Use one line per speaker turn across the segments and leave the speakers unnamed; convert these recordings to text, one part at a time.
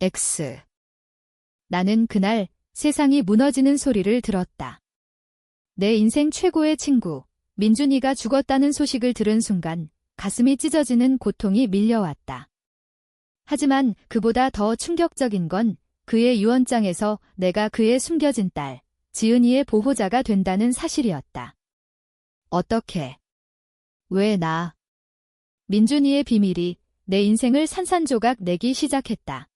X. 나는 그날 세상이 무너지는 소리를 들었다. 내 인생 최고의 친구, 민준이가 죽었다는 소식을 들은 순간 가슴이 찢어지는 고통이 밀려왔다. 하지만 그보다 더 충격적인 건 그의 유언장에서 내가 그의 숨겨진 딸, 지은이의 보호자가 된다는 사실이었다. 어떻게? 왜 나? 민준이의 비밀이 내 인생을 산산조각 내기 시작했다.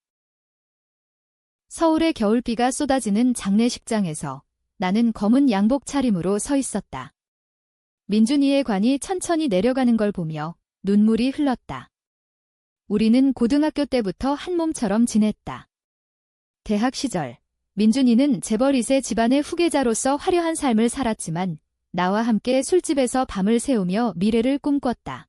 서울의 겨울비가 쏟아지는 장례식장에서 나는 검은 양복 차림으로 서 있었다. 민준이의 관이 천천히 내려가는 걸 보며 눈물이 흘렀다. 우리는 고등학교 때부터 한 몸처럼 지냈다. 대학 시절, 민준이는 재벌 2세 집안의 후계자로서 화려한 삶을 살았지만 나와 함께 술집에서 밤을 새우며 미래를 꿈꿨다.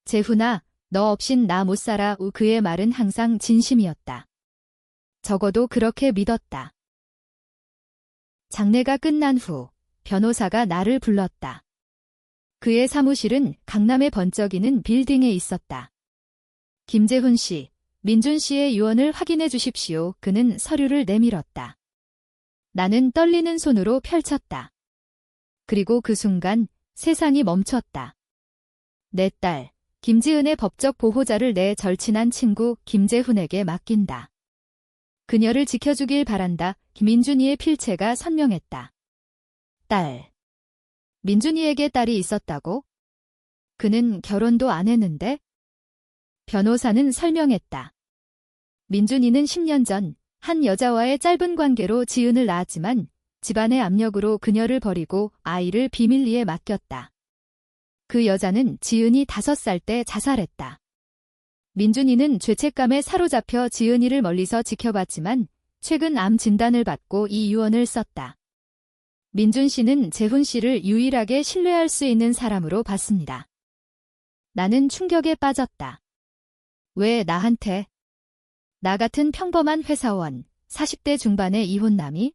재훈아, 너 없인 나 못 살아. 그의 말은 항상 진심이었다. 적어도 그렇게 믿었다. 장례가 끝난 후 변호사가 나를 불렀다. 그의 사무실은 강남의 번쩍이는 빌딩에 있었다. 김재훈 씨, 민준 씨의 유언을 확인해 주십시오. 그는 서류를 내밀었다. 나는 떨리는 손으로 펼쳤다. 그리고 그 순간 세상이 멈췄다. 내 딸, 김지은의 법적 보호자를 내 절친한 친구 김재훈에게 맡긴다. 그녀를 지켜주길 바란다. 민준이의 필체가 선명했다. 딸. 민준이에게 딸이 있었다고? 그는 결혼도 안 했는데? 변호사는 설명했다. 민준이는 10년 전 한 여자와의 짧은 관계로 지은을 낳았지만 집안의 압력으로 그녀를 버리고 아이를 비밀리에 맡겼다. 그 여자는 지은이 5살 때 자살했다. 민준이는 죄책감에 사로잡혀 지은이를 멀리서 지켜봤지만 최근 암 진단을 받고 이 유언을 썼다. 민준 씨는 재훈 씨를 유일하게 신뢰할 수 있는 사람으로 봤습니다. 나는 충격에 빠졌다. 왜 나한테? 나 같은 평범한 회사원, 40대 중반의 이혼남이?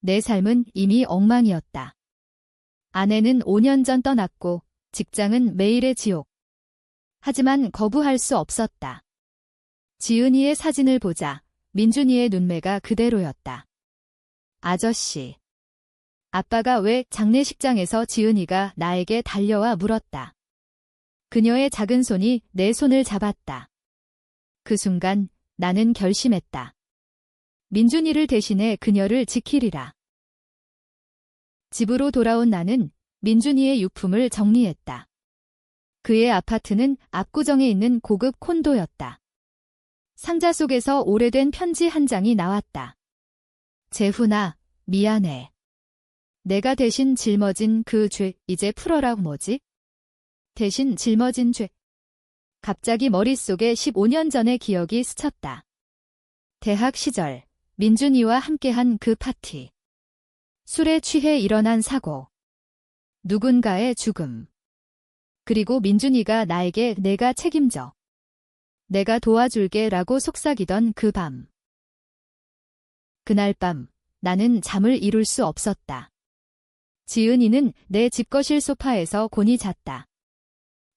내 삶은 이미 엉망이었다. 아내는 5년 전 떠났고 직장은 매일의 지옥. 하지만 거부할 수 없었다. 지은이의 사진을 보자 민준이의 눈매가 그대로였다. 아저씨. 아빠가 왜 장례식장에서 지은이가 나에게 달려와 물었다. 그녀의 작은 손이 내 손을 잡았다. 그 순간 나는 결심했다. 민준이를 대신해 그녀를 지키리라. 집으로 돌아온 나는 민준이의 유품을 정리했다. 그의 아파트는 압구정에 있는 고급 콘도였다. 상자 속에서 오래된 편지 한 장이 나왔다. 재훈아, 미안해. 내가 대신 짊어진 그 죄 이제 풀어라. 뭐지? 대신 짊어진 죄. 갑자기 머릿속에 15년 전의 기억이 스쳤다. 대학 시절 민준이와 함께한 그 파티. 술에 취해 일어난 사고. 누군가의 죽음. 그리고 민준이가 나에게 내가 책임져. 내가 도와줄게 라고 속삭이던 그 밤. 그날 밤 나는 잠을 이룰 수 없었다. 지은이는 내 집거실 소파에서 곤히 잤다.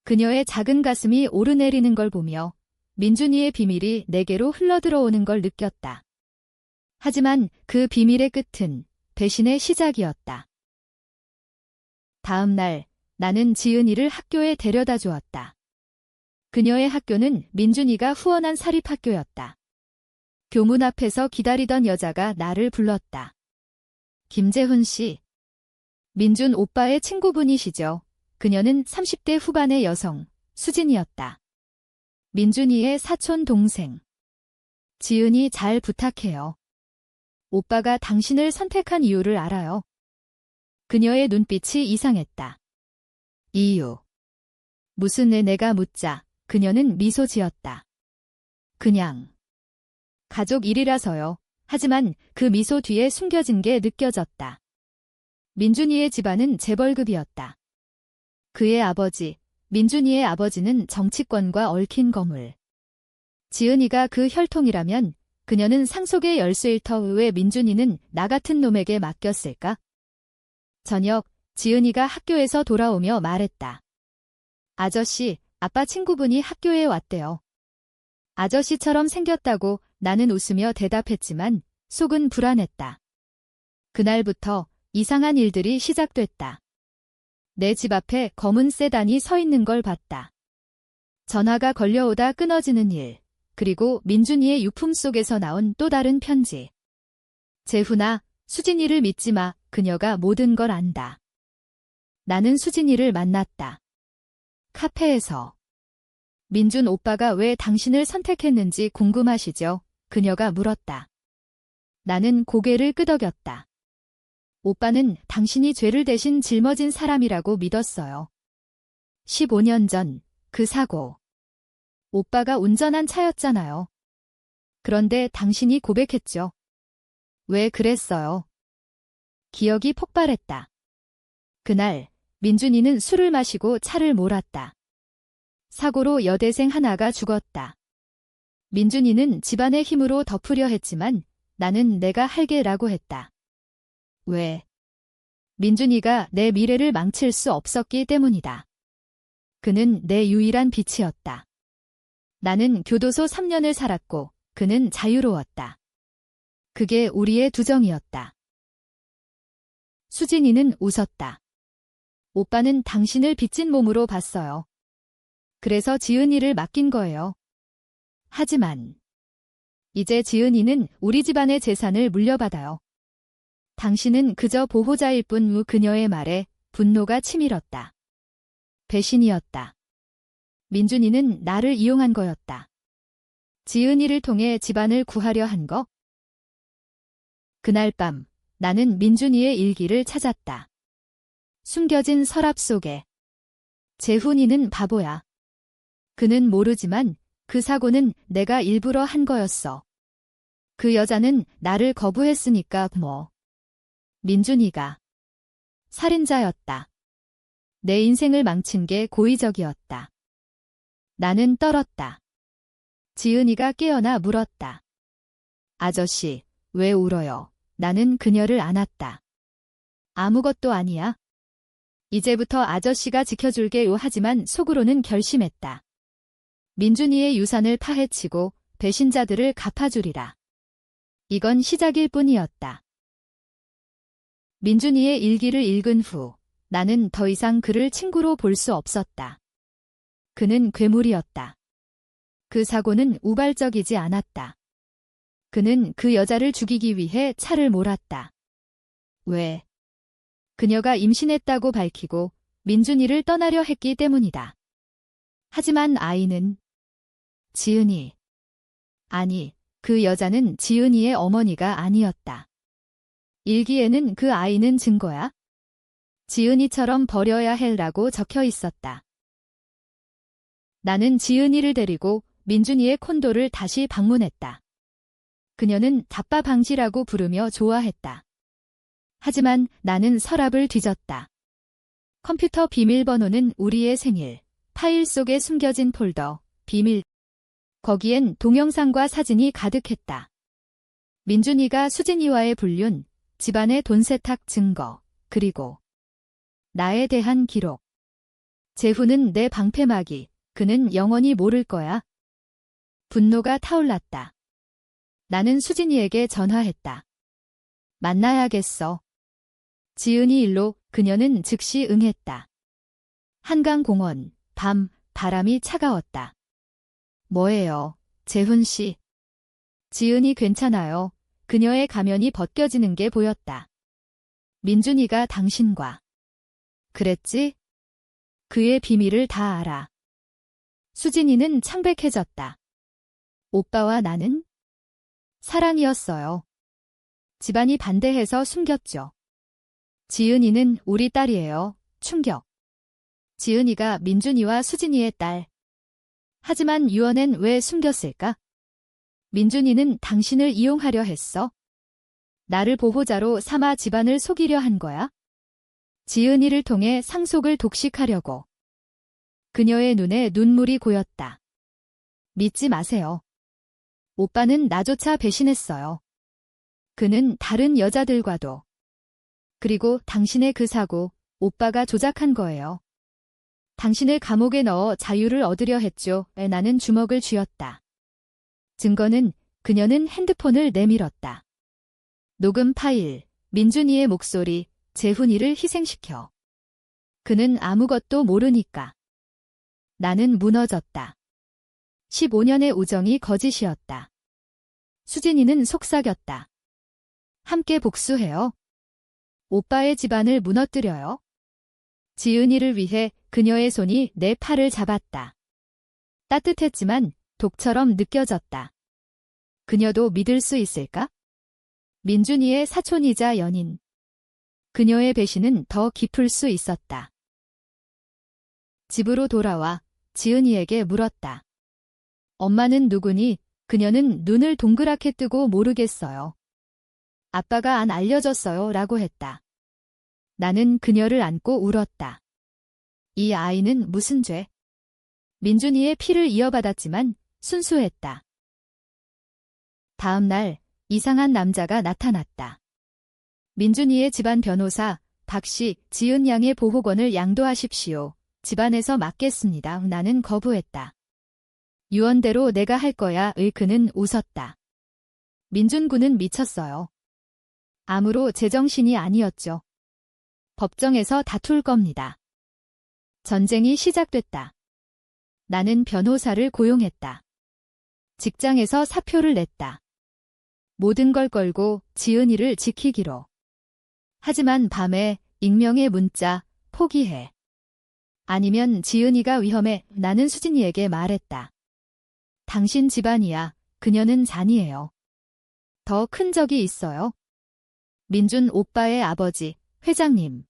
그녀의 작은 가슴이 오르내리는 걸 보며 민준이의 비밀이 내게로 흘러들어오는 걸 느꼈다. 하지만 그 비밀의 끝은 배신의 시작이었다. 다음 날 나는 지은이를 학교에 데려다 주었다. 그녀의 학교는 민준이가 후원한 사립학교였다. 교문 앞에서 기다리던 여자가 나를 불렀다. 김재훈 씨. 민준 오빠의 친구분이시죠? 그녀는 30대 후반의 여성, 수진이었다. 민준이의 사촌 동생. 지은이 잘 부탁해요. 오빠가 당신을 선택한 이유를 알아요. 그녀의 눈빛이 이상했다. 이유. 무슨 애 내가 묻자 그녀는 미소 지었다. 그냥. 가족 일이라서요. 하지만 그 미소 뒤에 숨겨진 게 느껴졌다. 민준이의 집안은 재벌급이었다. 그의 아버지, 민준이의 아버지는 정치권과 얽힌 거물. 지은이가 그 혈통이라면 그녀는 상속의 열쇠일 터. 왜 민준이는 나 같은 놈에게 맡겼을까? 저녁, 지은이가 학교에서 돌아오며 말했다. 아저씨, 아빠 친구분이 학교에 왔대요. 아저씨처럼 생겼다고 나는 웃으며 대답했지만 속은 불안했다. 그날부터 이상한 일들이 시작됐다. 내 집 앞에 검은 세단이 서 있는 걸 봤다. 전화가 걸려오다 끊어지는 일, 그리고 민준이의 유품 속에서 나온 또 다른 편지. 재훈아, 수진이를 믿지 마. 그녀가 모든 걸 안다. 나는 수진이를 만났다. 카페에서. 민준 오빠가 왜 당신을 선택했는지 궁금하시죠? 그녀가 물었다. 나는 고개를 끄덕였다. 오빠는 당신이 죄를 대신 짊어진 사람이라고 믿었어요. 15년 전, 그 사고. 오빠가 운전한 차였잖아요. 그런데 당신이 고백했죠. 왜 그랬어요? 기억이 폭발했다. 그날, 민준이는 술을 마시고 차를 몰았다. 사고로 여대생 하나가 죽었다. 민준이는 집안의 힘으로 덮으려 했지만 나는 내가 할게라고 했다. 왜? 민준이가 내 미래를 망칠 수 없었기 때문이다. 그는 내 유일한 빛이었다. 나는 교도소 3년을 살았고 그는 자유로웠다. 그게 우리의 두정이었다. 수진이는 웃었다. 오빠는 당신을 빚진 몸으로 봤어요. 그래서 지은이를 맡긴 거예요. 하지만 이제 지은이는 우리 집안의 재산을 물려받아요. 당신은 그저 보호자일 뿐. 그녀의 말에 분노가 치밀었다. 배신이었다. 민준이는 나를 이용한 거였다. 지은이를 통해 집안을 구하려 한 거? 그날 밤 나는 민준이의 일기를 찾았다. 숨겨진 서랍 속에. 재훈이는 바보야. 그는 모르지만 그 사고는 내가 일부러 한 거였어. 그 여자는 나를 거부했으니까 뭐. 민준이가 살인자였다. 내 인생을 망친 게 고의적이었다. 나는 떨었다. 지은이가 깨어나 물었다. 아저씨, 왜 울어요? 나는 그녀를 안았다. 아무것도 아니야. 이제부터 아저씨가 지켜줄게요. 하지만 속으로는 결심했다. 민준이의 유산을 파헤치고 배신자들을 갚아주리라. 이건 시작일 뿐이었다. 민준이의 일기를 읽은 후 나는 더 이상 그를 친구로 볼 수 없었다. 그는 괴물이었다. 그 사고는 우발적이지 않았다. 그는 그 여자를 죽이기 위해 차를 몰았다. 왜? 그녀가 임신했다고 밝히고 민준이를 떠나려 했기 때문이다. 하지만 아이는 지은이. 아니, 그 여자는 지은이의 어머니가 아니었다. 일기에는 그 아이는 증거야. 지은이처럼 버려야 해라고 적혀 있었다. 나는 지은이를 데리고 민준이의 콘도를 다시 방문했다. 그녀는 답답방지라고 부르며 좋아했다. 하지만 나는 서랍을 뒤졌다. 컴퓨터 비밀번호는 우리의 생일, 파일 속에 숨겨진 폴더, 비밀. 거기엔 동영상과 사진이 가득했다. 민준이가 수진이와의 불륜, 집안의 돈 세탁 증거, 그리고 나에 대한 기록. 재훈은 내 방패막이, 그는 영원히 모를 거야. 분노가 타올랐다. 나는 수진이에게 전화했다. 만나야겠어. 지은이 일로. 그녀는 즉시 응했다. 한강공원, 밤, 바람이 차가웠다. 뭐예요, 재훈 씨? 지은이 괜찮아요. 그녀의 가면이 벗겨지는 게 보였다. 민준이가 당신과 그랬지? 그의 비밀을 다 알아. 수진이는 창백해졌다. 오빠와 나는 사랑이었어요. 집안이 반대해서 숨겼죠. 지은이는 우리 딸이에요. 충격. 지은이가 민준이와 수진이의 딸. 하지만 유언엔 왜 숨겼을까? 민준이는 당신을 이용하려 했어. 나를 보호자로 삼아 집안을 속이려 한 거야. 지은이를 통해 상속을 독식하려고. 그녀의 눈에 눈물이 고였다. 믿지 마세요. 오빠는 나조차 배신했어요. 그는 다른 여자들과도. 그리고 당신의 그 사고, 오빠가 조작한 거예요. 당신을 감옥에 넣어 자유를 얻으려 했죠. 나는 주먹을 쥐었다. 증거는 그녀는 핸드폰을 내밀었다. 녹음 파일, 민준이의 목소리, 재훈이를 희생시켜. 그는 아무것도 모르니까. 나는 무너졌다. 15년의 우정이 거짓이었다. 수진이는 속삭였다. 함께 복수해요. 오빠의 집안을 무너뜨려요. 지은이를 위해 그녀의 손이 내 팔을 잡았다. 따뜻했지만 독처럼 느껴졌다. 그녀도 믿을 수 있을까? 민준이의 사촌이자 연인. 그녀의 배신은 더 깊을 수 있었다. 집으로 돌아와 지은이에게 물었다. 엄마는 누구니? 그녀는 눈을 동그랗게 뜨고 모르겠어요. 아빠가 안 알려줬어요 라고 했다. 나는 그녀를 안고 울었다. 이 아이는 무슨 죄? 민준이의 피를 이어받았지만 순수했다. 다음 날 이상한 남자가 나타났다. 민준이의 집안 변호사 박씨, 지은 양의 보호권을 양도하십시오. 집안에서 맡겠습니다. 나는 거부했다. 유언대로 내가 할 거야. 그는 웃었다. 민준군은 미쳤어요. 암으로 제정신이 아니었죠. 법정에서 다툴 겁니다. 전쟁이 시작됐다. 나는 변호사를 고용했다. 직장에서 사표를 냈다. 모든 걸 걸고 지은이를 지키기로. 하지만 밤에 익명의 문자, 포기해. 아니면 지은이가 위험해. 나는 수진이에게 말했다. 당신 집안이야. 그녀는 잔이에요. 더 큰 적이 있어요. 민준 오빠의 아버지, 회장님.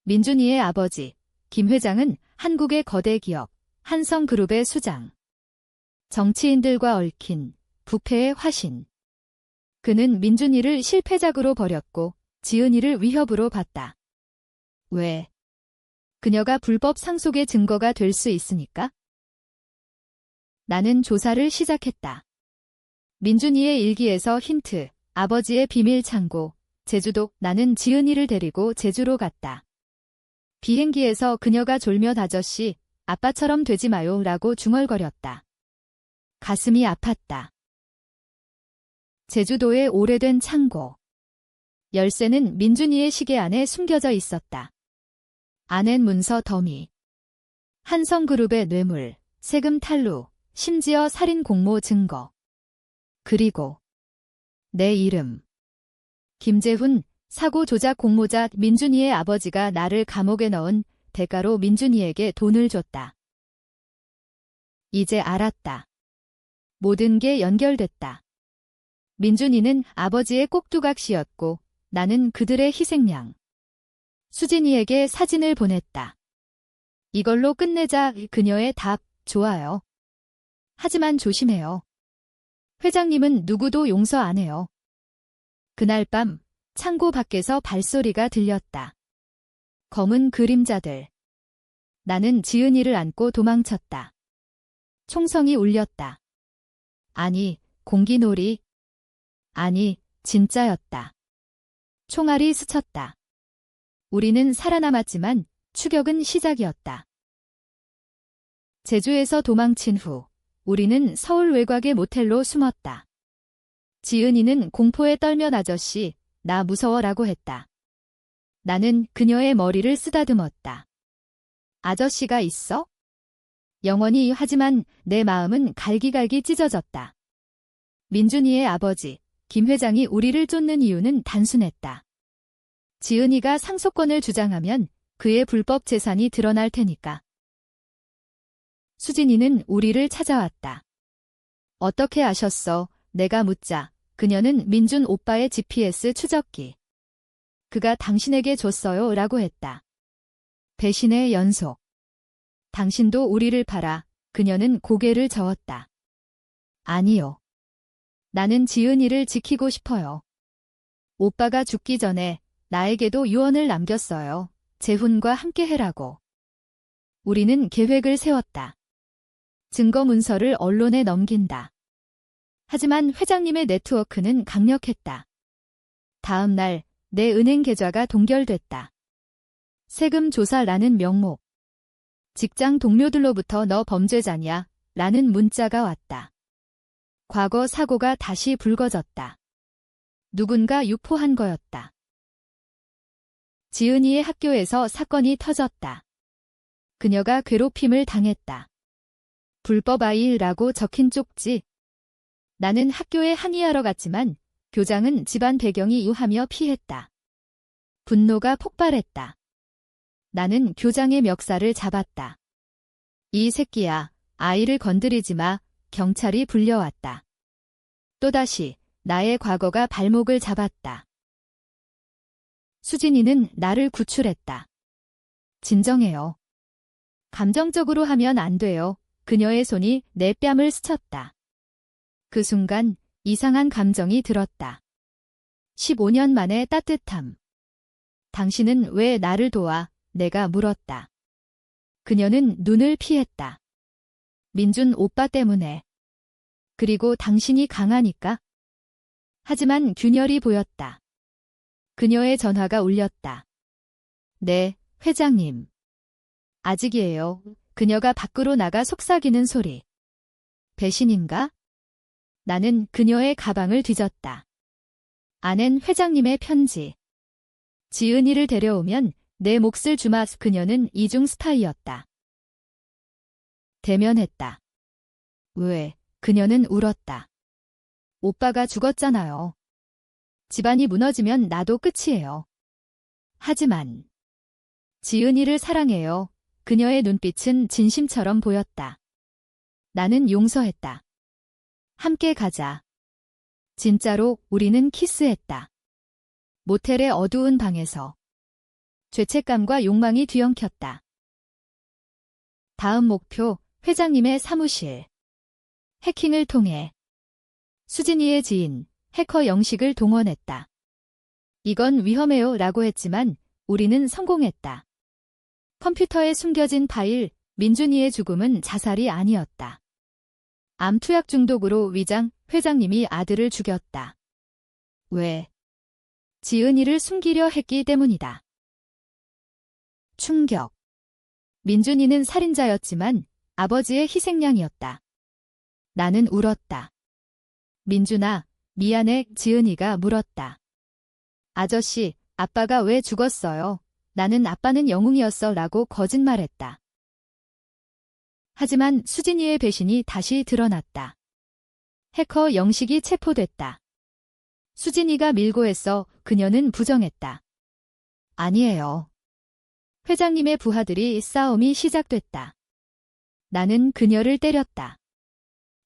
민준이의 아버지, 김 회장은 한국의 거대 기업, 한성그룹의 수장. 정치인들과 얽힌 부패의 화신. 그는 민준이를 실패작으로 버렸고 지은이를 위협으로 봤다. 왜? 그녀가 불법 상속의 증거가 될 수 있으니까? 나는 조사를 시작했다. 민준이의 일기에서 힌트, 아버지의 비밀 창고, 제주도. 나는 지은이를 데리고 제주로 갔다. 비행기에서 그녀가 졸며 아저씨, 아빠처럼 되지 마요 라고 중얼거렸다. 가슴이 아팠다. 제주도의 오래된 창고. 열쇠는 민준이의 시계 안에 숨겨져 있었다. 안엔 문서 더미. 한성그룹의 뇌물, 세금 탈루, 심지어 살인 공모 증거. 그리고 내 이름. 김재훈, 사고 조작 공모자. 민준이의 아버지가 나를 감옥에 넣은 대가로 민준이에게 돈을 줬다. 이제 알았다. 모든 게 연결됐다. 민준이는 아버지의 꼭두각시였고 나는 그들의 희생양. 수진이에게 사진을 보냈다. 이걸로 끝내자. 그녀의 답, 좋아요. 하지만 조심해요. 회장님은 누구도 용서 안 해요. 그날 밤 창고 밖에서 발소리가 들렸다. 검은 그림자들. 나는 지은이를 안고 도망쳤다. 총성이 울렸다. 아니, 공기놀이. 아니, 진짜였다. 총알이 스쳤다. 우리는 살아남았지만 추격은 시작이었다. 제주에서 도망친 후 우리는 서울 외곽의 모텔로 숨었다. 지은이는 공포에 떨며 아저씨, 나 무서워라고 했다. 나는 그녀의 머리를 쓰다듬었다. 아저씨가 있어? 영원히. 하지만 내 마음은 갈기갈기 찢어졌다. 민준이의 아버지, 김 회장이 우리를 쫓는 이유는 단순했다. 지은이가 상속권을 주장하면 그의 불법 재산이 드러날 테니까. 수진이는 우리를 찾아왔다. 어떻게 아셨어? 내가 묻자 그녀는 민준 오빠의 GPS 추적기. 그가 당신에게 줬어요 라고 했다. 배신의 연속. 당신도 우리를 팔아. 그녀는 고개를 저었다. 아니요. 나는 지은이를 지키고 싶어요. 오빠가 죽기 전에 나에게도 유언을 남겼어요. 재훈과 함께 해라고. 우리는 계획을 세웠다. 증거 문서를 언론에 넘긴다. 하지만 회장님의 네트워크는 강력했다. 다음 날 내 은행 계좌가 동결됐다. 세금 조사라는 명목. 직장 동료들로부터 너 범죄자냐? 라는 문자가 왔다. 과거 사고가 다시 불거졌다. 누군가 유포한 거였다. 지은이의 학교에서 사건이 터졌다. 그녀가 괴롭힘을 당했다. 불법 아이라고 적힌 쪽지. 나는 학교에 항의하러 갔지만 교장은 집안 배경이 유하며 피했다. 분노가 폭발했다. 나는 교장의 멱살을 잡았다. 이 새끼야, 아이를 건드리지 마. 경찰이 불려왔다. 또다시 나의 과거가 발목을 잡았다. 수진이는 나를 구출했다. 진정해요. 감정적으로 하면 안 돼요. 그녀의 손이 내 뺨을 스쳤다. 그 순간 이상한 감정이 들었다. 15년 만의 따뜻함. 당신은 왜 나를 도와? 내가 물었다. 그녀는 눈을 피했다. 민준 오빠 때문에. 그리고 당신이 강하니까. 하지만 균열이 보였다. 그녀의 전화가 울렸다. 네, 회장님. 아직이에요. 그녀가 밖으로 나가 속삭이는 소리. 배신인가? 나는 그녀의 가방을 뒤졌다. 안엔 회장님의 편지. 지은이를 데려오면 내 몫을 주마. 그녀는 이중 스파이였다. 대면했다. 왜? 그녀는 울었다. 오빠가 죽었잖아요. 집안이 무너지면 나도 끝이에요. 하지만 지은이를 사랑해요. 그녀의 눈빛은 진심처럼 보였다. 나는 용서했다. 함께 가자. 진짜로 우리는 키스했다. 모텔의 어두운 방에서. 죄책감과 욕망이 뒤엉켰다. 다음 목표, 회장님의 사무실. 해킹을 통해 수진이의 지인, 해커 영식을 동원했다. 이건 위험해요 라고 했지만 우리는 성공했다. 컴퓨터에 숨겨진 파일, 민준이의 죽음은 자살이 아니었다. 암투약 중독으로 위장, 회장님이 아들을 죽였다. 왜? 지은이를 숨기려 했기 때문이다. 충격. 민준이는 살인자였지만 아버지의 희생양이었다. 나는 울었다. 민준아, 미안해. 지은이가 물었다. 아저씨, 아빠가 왜 죽었어요? 나는 아빠는 영웅이었어 라고 거짓말했다. 하지만 수진이의 배신이 다시 드러났다. 해커 영식이 체포됐다. 수진이가 밀고 했어. 그녀는 부정했다. 아니에요. 회장님의 부하들이 싸움이 시작됐다. 나는 그녀를 때렸다.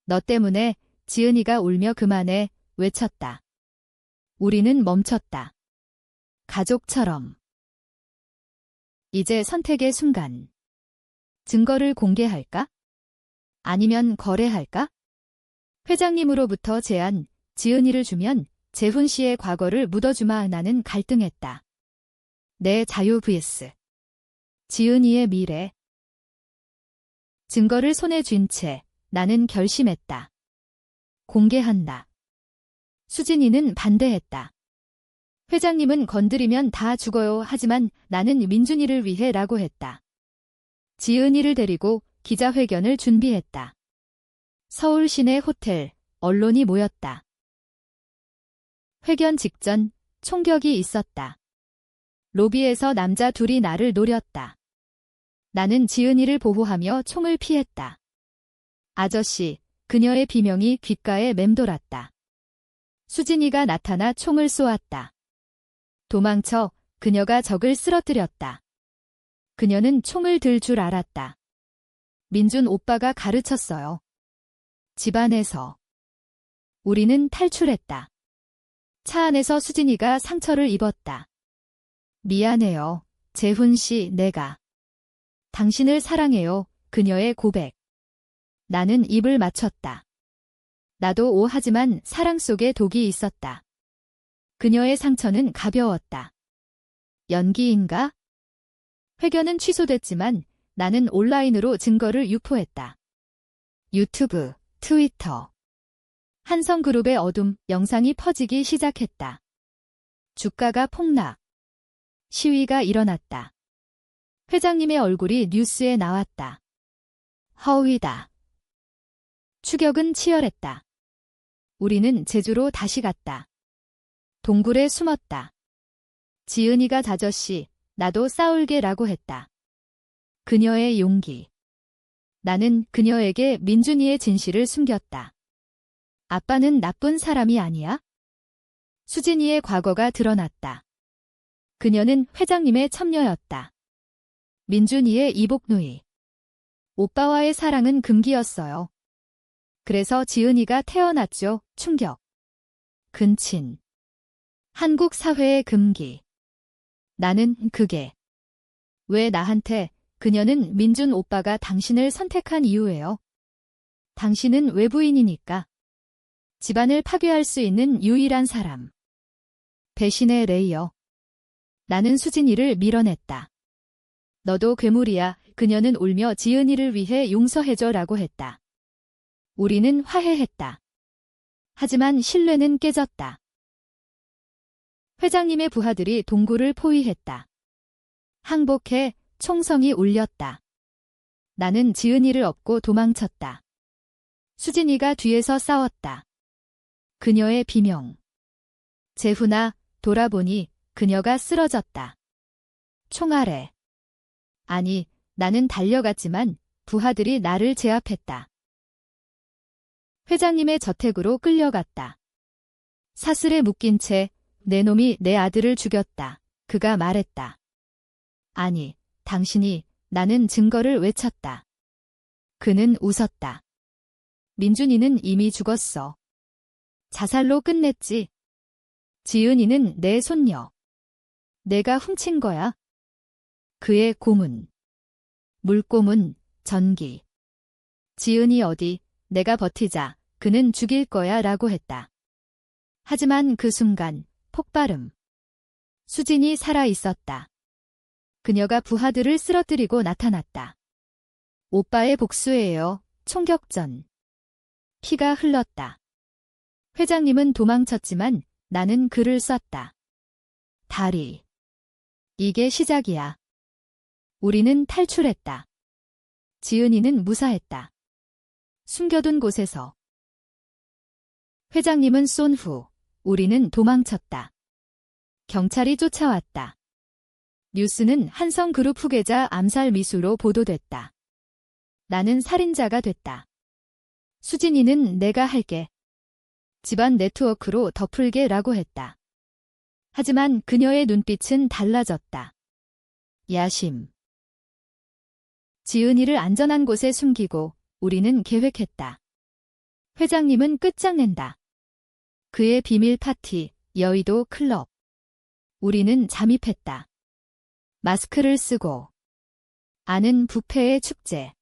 너 때문에. 지은이가 울며 그만해 외쳤다. 우리는 멈췄다. 가족처럼. 이제 선택의 순간. 증거를 공개할까? 아니면 거래할까? 회장님으로부터 제안, 지은이를 주면 재훈 씨의 과거를 묻어주마. 나는 갈등했다. 내 자유 vs 지은이의 미래. 증거를 손에 쥔 채 나는 결심했다. 공개한다. 수진이는 반대했다. 회장님은 건드리면 다 죽어요. 하지만 나는 민준이를 위해 라고 했다. 지은이를 데리고 기자회견을 준비했다. 서울 시내 호텔, 언론이 모였다. 회견 직전 총격이 있었다. 로비에서 남자 둘이 나를 노렸다. 나는 지은이를 보호하며 총을 피했다. 아저씨, 그녀의 비명이 귓가에 맴돌았다. 수진이가 나타나 총을 쏘았다. 도망쳐. 그녀가 적을 쓰러뜨렸다. 그녀는 총을 들 줄 알았다. 민준 오빠가 가르쳤어요. 집안에서. 우리는 탈출했다. 차 안에서 수진이가 상처를 입었다. 미안해요. 재훈 씨, 내가. 당신을 사랑해요. 그녀의 고백. 나는 입을 맞췄다. 나도 하지만 사랑 속에 독이 있었다. 그녀의 상처는 가벼웠다. 연기인가? 회견은 취소됐지만 나는 온라인으로 증거를 유포했다. 유튜브, 트위터. 한성그룹의 어둠 영상이 퍼지기 시작했다. 주가가 폭락. 시위가 일어났다. 회장님의 얼굴이 뉴스에 나왔다. 허위다. 추격은 치열했다. 우리는 제주로 다시 갔다. 동굴에 숨었다. 지은이가 아저씨, 나도 싸울게라고 했다. 그녀의 용기. 나는 그녀에게 민준이의 진실을 숨겼다. 아빠는 나쁜 사람이 아니야? 수진이의 과거가 드러났다. 그녀는 회장님의 첩녀였다. 민준이의 이복누이. 오빠와의 사랑은 금기였어요. 그래서 지은이가 태어났죠. 충격. 근친. 한국 사회의 금기. 나는 그게. 왜 나한테 그녀는 민준 오빠가 당신을 선택한 이유예요. 당신은 외부인이니까. 집안을 파괴할 수 있는 유일한 사람. 배신의 레이어. 나는 수진이를 밀어냈다. 너도 괴물이야. 그녀는 울며 지은이를 위해 용서해줘라고 했다. 우리는 화해했다. 하지만 신뢰는 깨졌다. 회장님의 부하들이 동굴을 포위했다. 항복해 총성이 울렸다. 나는 지은이를 업고 도망쳤다. 수진이가 뒤에서 싸웠다. 그녀의 비명. 재훈아, 돌아보니 그녀가 쓰러졌다. 총 아래. 아니, 나는 달려갔지만 부하들이 나를 제압했다. 회장님의 저택으로 끌려갔다. 사슬에 묶인 채 내 놈이 내 아들을 죽였다. 그가 말했다. 아니, 당신이. 나는 증거를 외쳤다. 그는 웃었다. 민준이는 이미 죽었어. 자살로 끝냈지. 지은이는 내 손녀. 내가 훔친 거야. 그의 고문. 물고문, 전기. 지은이 어디, 내가 버티자. 그는 죽일 거야 라고 했다. 하지만 그 순간, 폭발음. 수진이 살아 있었다. 그녀가 부하들을 쓰러뜨리고 나타났다. 오빠의 복수예요. 총격전. 피가 흘렀다. 회장님은 도망쳤지만 나는 글을 썼다. 다리. 이게 시작이야. 우리는 탈출했다. 지은이는 무사했다. 숨겨둔 곳에서. 회장님은 쏜 후 우리는 도망쳤다. 경찰이 쫓아왔다. 뉴스는 한성그룹 후계자 암살 미수로 보도됐다. 나는 살인자가 됐다. 수진이는 내가 할게. 집안 네트워크로 덮을게 라고 했다. 하지만 그녀의 눈빛은 달라졌다. 야심. 지은이를 안전한 곳에 숨기고 우리는 계획했다. 회장님은 끝장낸다. 그의 비밀 파티, 여의도 클럽. 우리는 잠입했다. 마스크를 쓰고. 아는 부패의 축제.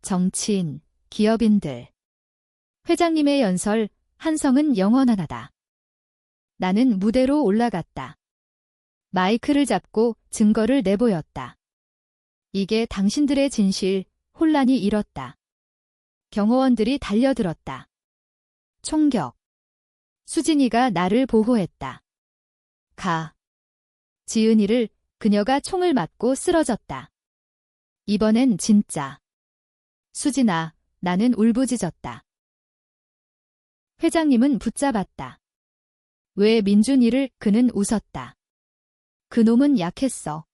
정치인, 기업인들. 회장님의 연설, 한성은 영원하다. 나는 무대로 올라갔다. 마이크를 잡고 증거를 내보였다. 이게 당신들의 진실, 혼란이 일었다. 경호원들이 달려들었다. 총격. 수진이가 나를 보호했다. 가. 지은이를 그녀가 총을 맞고 쓰러졌다. 이번엔 진짜. 수진아, 나는 울부짖었다. 회장님은 붙잡았다. 왜 민준이를? 그는 웃었다. 그놈은 약했어.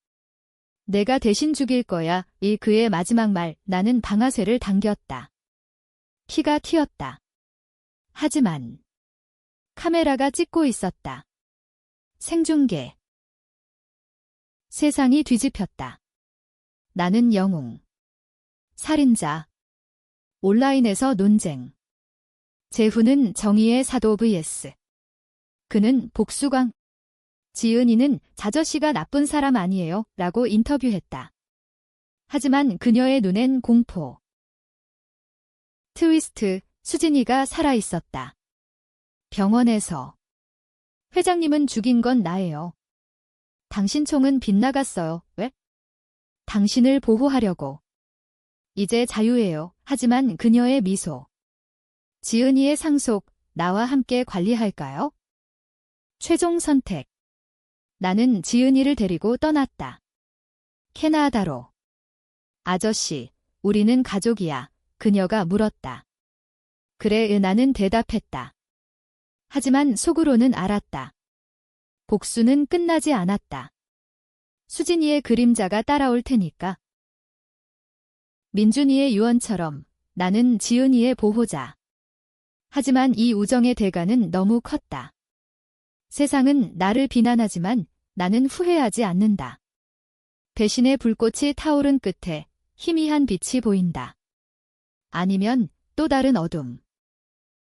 내가 대신 죽일 거야. 이 그의 마지막 말. 나는 방아쇠를 당겼다. 피가 튀었다. 하지만 카메라가 찍고 있었다. 생중계. 세상이 뒤집혔다. 나는 영웅. 살인자. 온라인에서 논쟁. 재훈은 정의의 사도 vs. 그는 복수광. 지은이는 자저씨가 나쁜 사람 아니에요 라고 인터뷰했다. 하지만 그녀의 눈엔 공포. 트위스트. 수진이가 살아있었다. 병원에서. 회장님은 죽인 건 나예요. 당신 총은 빗나갔어요. 왜? 당신을 보호하려고. 이제 자유예요. 하지만 그녀의 미소. 지은이의 상속, 나와 함께 관리할까요? 최종 선택. 나는 지은이를 데리고 떠났다. 캐나다로. 아저씨, 우리는 가족이야. 그녀가 물었다. 그래, 나는 대답했다. 하지만 속으로는 알았다. 복수는 끝나지 않았다. 수진이의 그림자가 따라올 테니까. 민준이의 유언처럼 나는 지은이의 보호자. 하지만 이 우정의 대가는 너무 컸다. 세상은 나를 비난하지만 나는 후회하지 않는다. 배신의 불꽃이 타오른 끝에 희미한 빛이 보인다. 아니면 또 다른 어둠.